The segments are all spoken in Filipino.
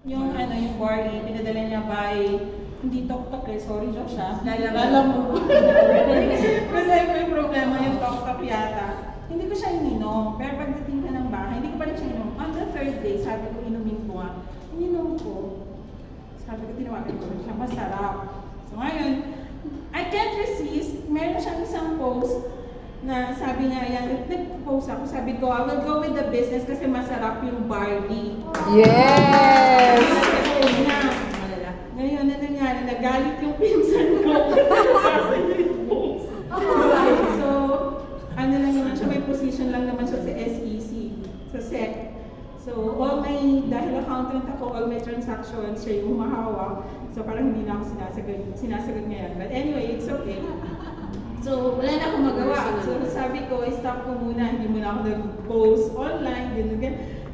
Yung yung barley, pinadala niya by, hindi tok-tok sorry Joshua. Lala mo. Kasi may problema yung tok-tok yata. Hindi ko siya ininom, pero pagdating ka ng bahay, hindi ko pa rin siya ininom. On the third day, sabi ko, inumin ko nga. Ininom ko. Sabi ko, tinawagan ko rin siya, masarap. So ngayon, I can't resist. Meron siyang isang post na sabi niya, yan, nag-post ako, sabi ko, I will go with the business kasi masarap yung barley. Yes! Ngayon, na nangyari, nagalit yung pinsan ko. So, ano lang naman siya, may position lang naman siya sa SEC, sa SEC. So, dahil accountant ako, all my transactions, siya yung humahawak. So, parang hindi na ako sinasagot ngayon. But anyway, it's okay. So, wala na akong magawa. So, sabi ko, stop ko muna, hindi muna ako nag-post online, ganun.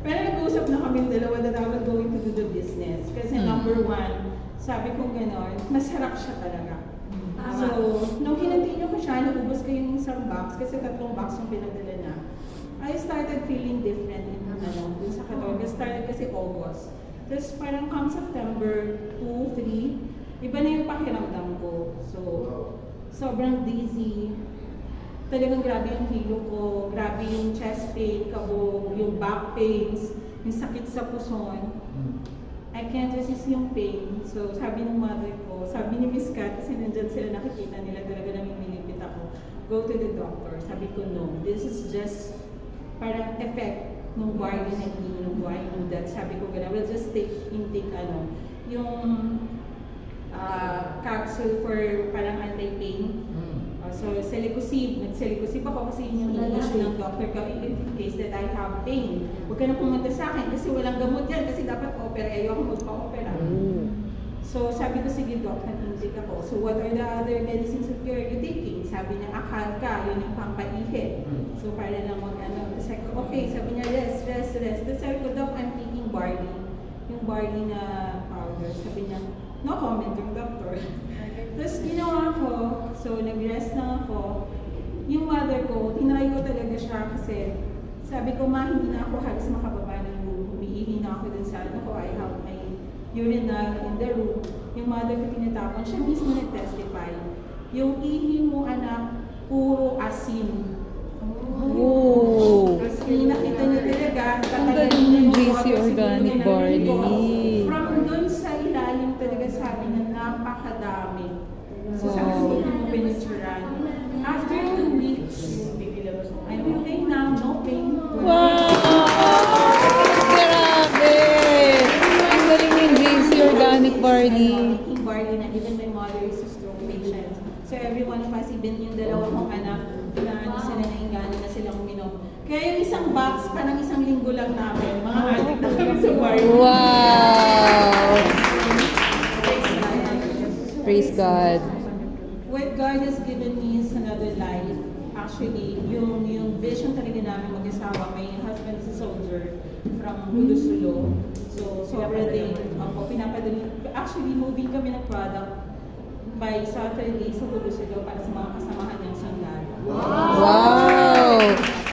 Pero nag-usap na kami dalawa that I will going to do the business. Kasi number one, sabi ko gano'n, masarap siya talaga. So, nung kinontinue ko siya, nabubos ko yung isang box, kasi 3 box yung pinadala na. I started feeling different dun sa katawan. Started kasi August. Tapos parang come September 2, 3, iba na yung pakiramdam ko. So, sobrang dizzy. Talagang grabe yung hilo ko, grabe yung chest pain, kabog, yung back pains, yung sakit sa puson. I can't resist yung pain. So, sabi ng mother ko, sabi ni Miss Kat, kasi nandyan sila nakikita nila talaga namin nilipit ako, go to the doctor. Sabi ko, no, this is just parang effect ng barley na iniinom ko, I know that. Sabi ko, gano'n, we'll just intake yung capsule for parang anti-pain. So, Celecoxib. Nag-Celecoxib ako kasi yun yung issue ng doctor ko in case that I have pain. Huwag ka na pumunta sa akin kasi walang gamot yan kasi dapat opera. Ayoko magpa-opera. So, sabi ko, sige doc, nag-intake ako. So, what are the other medicines that you're taking? Sabi niya, Acarca, yun yung pampaihi. So, para lang Sabi ko, okay, sabi niya, rest. Tapos sabi ko, doc, I'm taking barley. Yung barley na powder. Sabi niya, no comment yung doctor. Tapos ginawa ko, so nag-rest lang ako. Yung mother ko, tinry ko talaga siya kasi sabi ko, ma, hindi na ako halos makababa ng room. Umiihi na ako dun sa ko, I have my urinal in the room. Yung mother ko tinatapon, siya mismo nag-testify. Yung ihi mo, anak, puro asin. Oh. Tapos nakita niyo talaga, Ang galing ng JC Organic Barley. From dun sa ilalim talaga sabi na napakadami. So sabi ko, hindi mo pinicturan. After 2 weeks, I'm okay now, no pain. Wow! Grabe! Ang galing ng JC Organic Barley. Taking barley na even my mother is a stroke patient. So everyone of us, even yung 2 kong anak, na sila naingani na silang uminom. Kaya yung isang box, parang 1 linggo lang namin, mga addict na kami sa barley. Wow! Praise God. What God has given me is another life. Actually, yung vision talaga namin mag-asawa, my husband is a soldier from Hulusulo. So, sobra din. Ako, pinapadali. Actually, moving kami ng product by Saturday sa Hulusulo para sa mga kasamahan niyang sandal. Wow!